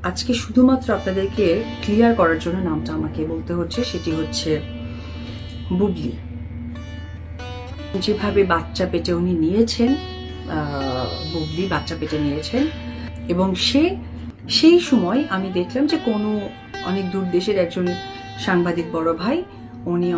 আজকে শুধুমাত্র আপনাদেরকে ক্লিয়ার করার জন্য নামটা আমাকে বলতে হচ্ছে, সেটি হচ্ছে বুবলি। যেভাবে বাচ্চা পেটে উনি নিয়েছেন, বুবলি বাচ্চা পেটে নিয়েছেন, এবং সেই সময় আমি দেখলাম যে কোনো অনেক দূর দেশের একজন সাংবাদিক বড় ভাই, উনি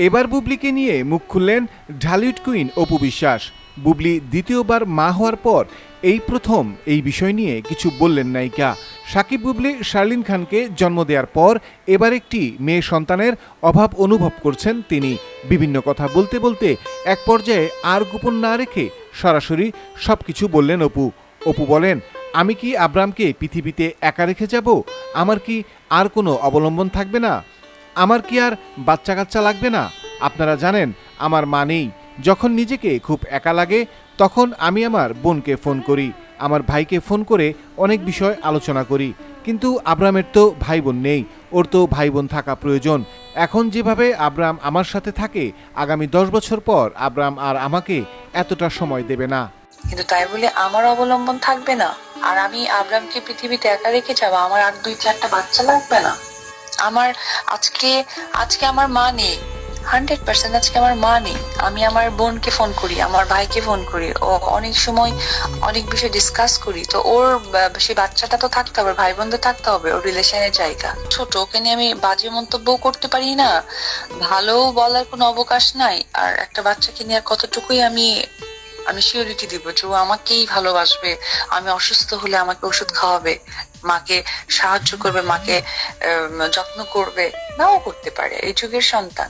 এবার বুবলিকে নিয়ে মুখ খুললেন ঢালিউড কুইন অপু বিশ্বাস। বুবলি দ্বিতীয়বার মা হওয়ার পর এই প্রথম এই বিষয় নিয়ে কিছু বললেন নায়িকা। সাকিব বুবলি শার্লিন খানকে জন্ম দেওয়ার পর এবার একটি মেয়ে সন্তানের অভাব অনুভব করছেন তিনি। বিভিন্ন কথা বলতে বলতে এক পর্যায়ে আর গোপন না রেখে সরাসরি সবকিছু বললেন অপু। অপু বলেন, আমি কি আব্রামকে পৃথিবীতে একা রেখে যাব? আমার কি আর কোনো অবলম্বন থাকবে না? আমার কি আর বাচ্চা কাচ্চা লাগবে না? আপনারা জানেন আমার মা নেই। যখন নিজেকে খুব একা লাগে তখন আমি আমার বোনকে ফোন করি, আমার ভাইকে ফোন করে অনেক বিষয় আলোচনা করি। কিন্তু আব্রামের তো ভাই বোন নেই, ওর তো ভাই বোন থাকা প্রয়োজন। এখন যেভাবে আব্রাম আমার সাথে থাকে, আগামী 10 বছর পর আব্রাম আর আমাকে এতটা সময় দেবে না। কিন্তু তাই বলে আমার অবলম্বন থাকবে না, আর আমি আব্রামকে পৃথিবীতে একা রেখে যাবো? আমার আর 2-4টা বাচ্চা লাগবে না? আমার আজকে আমার মা নেই, 100% আজকে আমার মা নেই। আমি আমার বোনকে ফোন করি, আমার ভাইকে ফোন করি, ও অনেক সময় অনেক বিষয় ডিসকাস করি। তো ওর সেই বাচ্চাটা তো থাকতে হবে, ভাই বোন তো থাকতে হবে, ওর রিলেশনের জায়গা ছোট, ওকে নিয়ে আমি বাজে মন্তব্য করতে পারি না, ভালো বলার কোনো অবকাশ নাই। আর একটা বাচ্চাকে নিয়ে আর কতটুকুই আমি সিওরিটি দিব যে ও আমাকেই ভালোবাসবে, আমি অসুস্থ হলে আমাকে ওষুধ খাওয়াবে, মাকে সাহায্য করবে, মাকে যত্ন করবে, নাও করতে পারে, এই যুগের সন্তান।